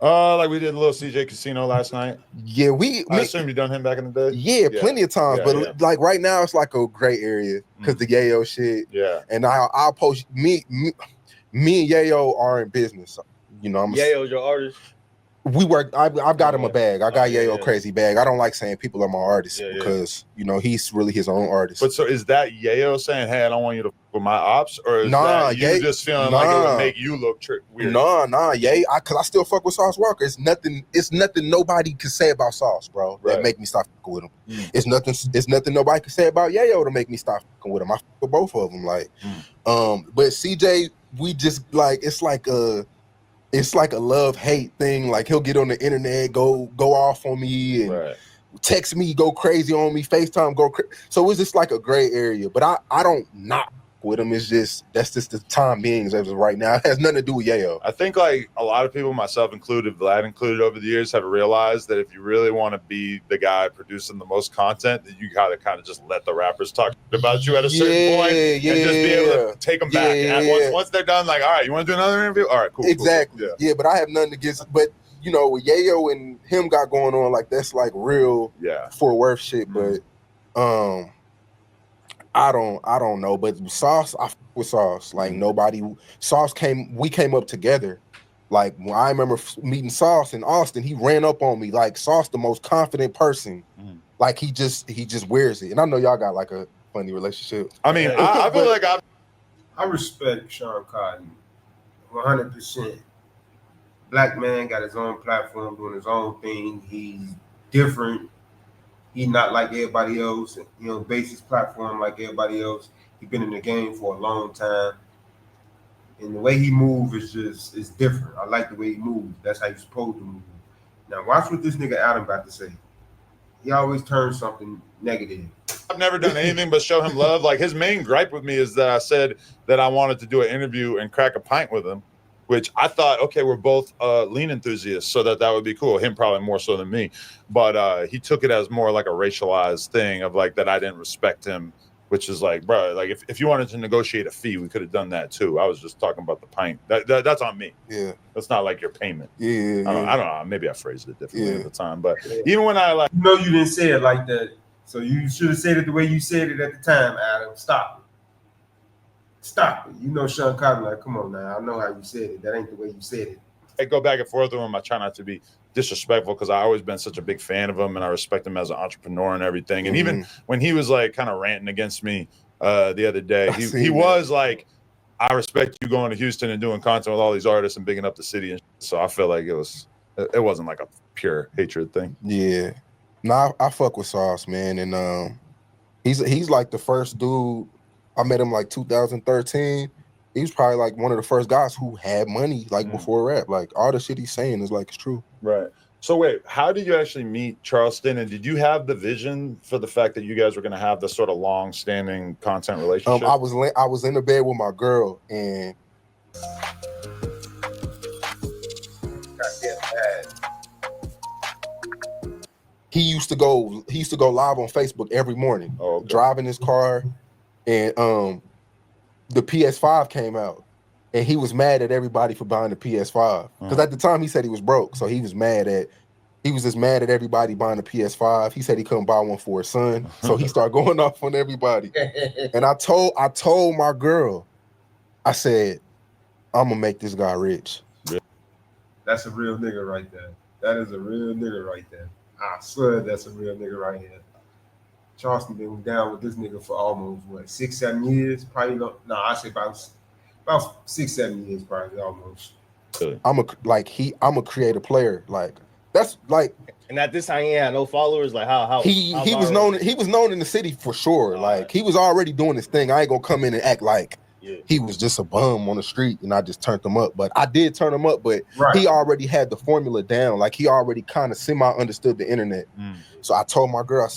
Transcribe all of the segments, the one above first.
Like we did a little CJ Casino last night. Yeah, I assume you done him back in the day. Yeah, plenty of times, but like right now it's like a gray area because the Yayo shit. Yeah, and I'll post me and Yayo are in business. You know, Yayo's your artist. We work. I've got him a bag. I got Yayo crazy bag. I don't like saying people are my artists because you know he's really his own artist. But so is that Yayo saying, "Hey, I don't want you to f with my ops," or is that you just feeling like it would make you look weird? Nah, because I still fuck with Sauce Walka. It's nothing nobody can say about Sauce, bro, that make me stop fucking with him. It's nothing nobody can say about Yayo to make me stop fucking with him. I fuck with both of them, like, but CJ, we just like it's like a love-hate thing. Like he'll get on the internet, go off on me, and text me, go crazy on me, FaceTime, go crazy. So it's just like a gray area. But I don't not with him. It's just that's just the time being as of right now. It has nothing to do with Yayo. I think like a lot of people, myself included, Vlad included, over the years have realized that if you really want to be the guy producing the most content, that you gotta kind of just let the rappers talk about you at a certain point and just be able to take them back. And once they're done, like, all right, you want to do another interview? All right, cool. Exactly. Cool. Yeah, but I have nothing against. But you know, with Yayo and him got going on, like that's like real Fort Worth shit. But I don't know. But Sauce, I fuck with Sauce. Like we came up together. Like when I remember meeting Sauce in Austin, he ran up on me. Like Sauce, the most confident person. Like he just wears it. And I know y'all got like a funny relationship. I mean, I feel like I respect Shawn Cotton 100%. Black man got his own platform, doing his own thing. He's different. He's not like everybody else. You know, base his platform like everybody else. He's been in the game for a long time. And the way he moves is different. I like the way he moves. That's how you're supposed to move. Now watch what this nigga Adam about to say. He always turns something negative. I've never done anything but show him love. Like his main gripe with me is that I said that I wanted to do an interview and crack a pint with him, which I thought, okay, we're both lean enthusiasts, so that would be cool. Him probably more so than me, but he took it as more like a racialized thing of like that I didn't respect him, which is like, bro, like if you wanted to negotiate a fee, we could have done that too. I was just talking about the pint. That's on me. Yeah, that's not like your payment. Yeah, I don't know. Maybe I phrased it differently at the time, but even when I like, no, you didn't say it like that. So you should have said it the way you said it at the time, Adam. Stop it. You know Shawn Cotton, like, come on now. I know how you said it. That ain't the way you said it. I go back and forth with him. I try not to be disrespectful because I've always been such a big fan of him and I respect him as an entrepreneur and everything. And even when he was like kind of ranting against me the other day, he was like, I respect you going to Houston and doing content with all these artists and bigging up the city. And so I feel like it wasn't like a pure hatred thing. Yeah. No, I fuck with Sauce, man. And he's like the first dude. I met him like 2013. He was probably like one of the first guys who had money like before rap. Like all the shit he's saying is like it's true. Right. So wait, how did you actually meet Charleston? And did you have the vision for the fact that you guys were going to have this sort of long-standing content relationship? I was in the bed with my girl and he used to go live on Facebook every morning, driving his car, and the PS5 came out, and he was mad at everybody for buying the PS5 because at the time he said he was broke, so he was just mad at everybody buying the PS5. He said he couldn't buy one for his son, so he started going off on everybody. And I told my girl, I said, I'm gonna make this guy rich. That's a real nigga right there. That is a real nigga right there. I swear that's a real nigga right here. Charleston been down with this nigga for almost 6-7 years. Probably not. No, I say about 6-7 years, probably almost. I'm a creative player. Like that's like. And at this time, he had no followers. Like how he was known. He was known in the city for sure. Like he was already doing his thing. I ain't gonna come in and act like he was just a bum on the street and I just turned him up. But I did turn him up. But he already had the formula down. Like he already kind of semi understood the internet. So I told my girl, I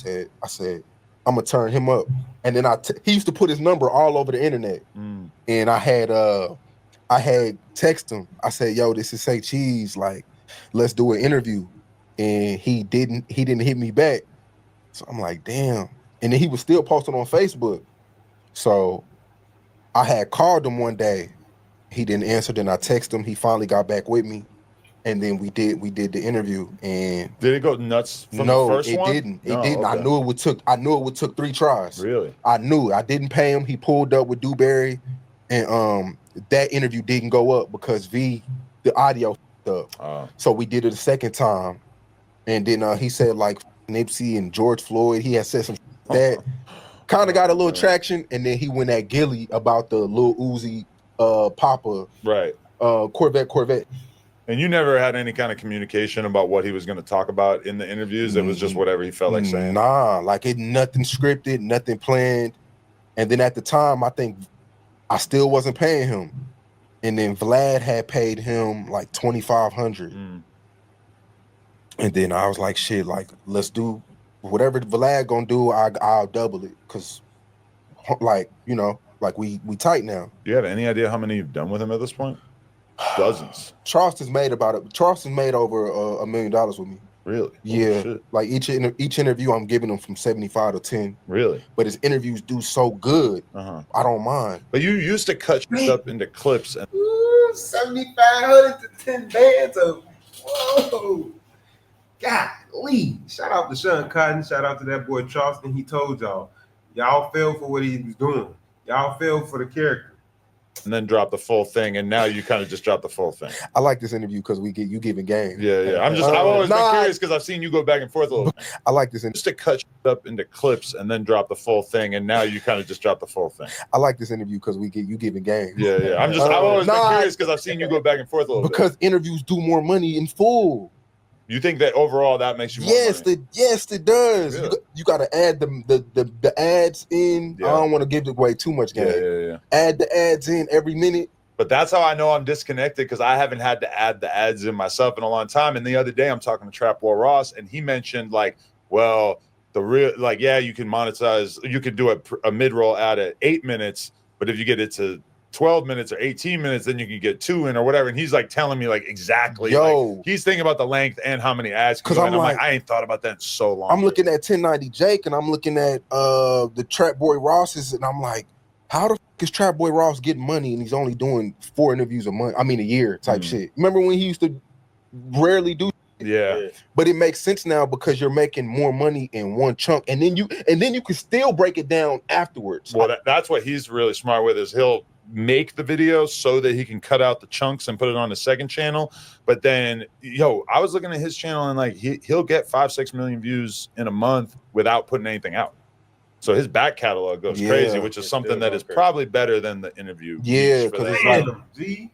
said, I'm gonna turn him up. And then he used to put his number all over the internet. And I had text him. I said, yo, this is Say Cheese. Like, let's do an interview. And he didn't hit me back. So I'm like, damn. And then he was still posting on Facebook. So I had called him one day. He didn't answer. Then I texted him. He finally got back with me. And then we did the interview, and did it go nuts from the first one? Didn't. It No, didn't. okay. I knew it would took 3 tries. Really? I knew. I didn't pay him. He pulled up with Dewberry, and that interview didn't go up because the audio up. So we did it a second time, and then he said like Nipsey and George Floyd. He had said some that kind of got a little traction, and then he went at Gilly about the Lil Uzi Papa Corvette. And you never had any kind of communication about what he was going to talk about in the interviews? It was just whatever he felt like saying? Nah, like nothing scripted, nothing planned. And then at the time, I think I still wasn't paying him. And then Vlad had paid him like $2,500. And then I was like, shit, like, let's do whatever Vlad gonna do, I'll double it. Cause like, you know, like we tight now. Do you have any idea how many you've done with him at this point? Dozens. Charleston's made over $1 million with me. Really? Yeah. Oh, like each interview, I'm giving them from 75 to 10. Really? But his interviews do so good. I don't mind. But you used to cut up into clips and 7,500 to 10 bands of whoa. Golly. Shout out to Shawn Cotton. Shout out to that boy Charleston. He told y'all fell for what he was doing. Y'all fell for the character. And then drop the full thing, and now you kind of just drop the full thing. I like this interview because you giving game. Yeah. I've always been curious because I've seen you go back and forth a little bit. I like this just to cut up into clips and then drop the full thing, and now you kind of just drop the full thing. I like this interview because you giving game. Yeah. I've always been curious because I've seen you go back and forth a little bit. Because interviews do more money in full. You think that overall that makes you more money? Yes, it does. Really? You got to add the ads in. Yeah. I don't want to give away too much game. Yeah. Add the ads in every minute. But that's how I know I'm disconnected because I haven't had to add the ads in myself in a long time. And the other day I'm talking to Trap Boy Ross, and he mentioned like, well, you can monetize. You could do a mid-roll ad at 8 minutes, but if you get it to 12 minutes or 18 minutes, then you can get 2 in or whatever. And he's like telling me like exactly. Like, he's thinking about the length and how many ads. Because I'm like, I ain't thought about that in so long. I'm looking at 1090 Jake and I'm looking at the Trap Boy Ross's, and I'm like, how the fuck is Trap Boy Ross getting money and he's only doing 4 interviews a year type shit? Remember when he used to rarely do? Yeah. But it makes sense now because you're making more money in one chunk, and then you can still break it down afterwards. Well, that's what he's really smart with, is he'll make the video so that he can cut out the chunks and put it on the second channel. But then, I was looking at his channel and like he'll get 5-6 million views in a month without putting anything out. So his back catalog goes crazy, which is something that is probably better than the interview. Yeah, because it's like, G,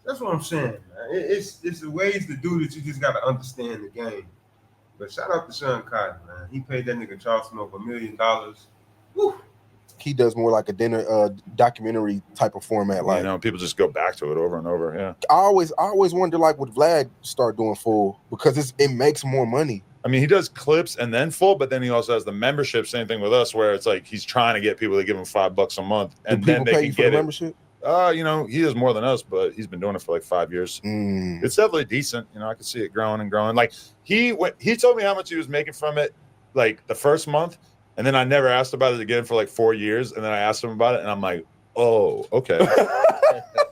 that's what I'm saying, man. It's the ways to do that. You just got to understand the game. But shout out to Shawn Cotton, man. He paid that nigga Charleston over $1 million. Woo. He does more like a dinner documentary type of format. Like, people just go back to it over and over. Yeah. I always wonder like would Vlad start doing full because it makes more money. I mean, he does clips and then full, but then he also has the membership. Same thing with us, where it's like he's trying to get people to give him $5 a month, and then they can get it. Membership? He does more than us, but he's been doing it for like 5 years. It's definitely decent. I can see it growing and growing. Like he told me how much he was making from it, like the first month, and then I never asked about it again for like 4 years, and then I asked him about it, and I'm like, oh, okay.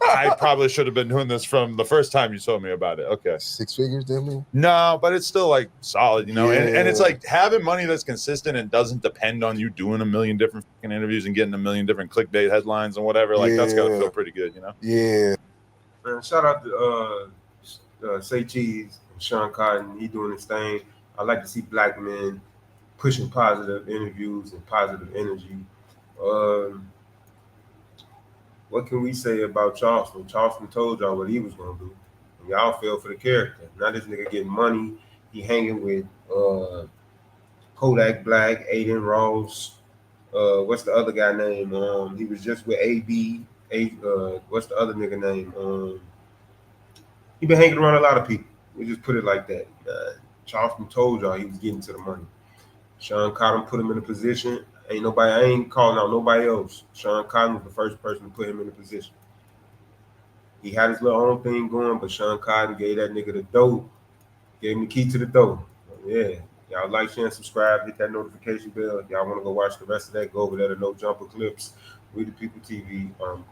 I probably should have been doing this from the first time you told me about it. Okay. 6 figures, didn't we? No, but it's still like solid, And it's like having money that's consistent and doesn't depend on you doing 1 million different fucking interviews and getting 1 million different clickbait headlines and whatever. Like that's gotta feel pretty good, Yeah. Man, shout out to Say Cheese and Shawn Cotton. He doing his thing. I like to see black men pushing positive interviews and positive energy. What can we say about Charleston? Charleston told y'all what he was gonna do, and y'all fell for the character. Now this nigga getting money. He hanging with Kodak Black, Aiden Ross. What's the other guy name? He was just with AB. What's the other nigga name? He been hanging around a lot of people. We just put it like that. Charleston told y'all he was getting to the money. Shawn Cotton put him in a position. I ain't calling out nobody else. Shawn Cotton was the first person to put him in a position. He had his little own thing going, but Shawn Cotton gave that nigga the dough. Gave him the key to the door. Yeah. Y'all like, share, and subscribe. Hit that notification bell. If y'all want to go watch the rest of that, go over there to No Jumper Clips. We the People TV. Gone.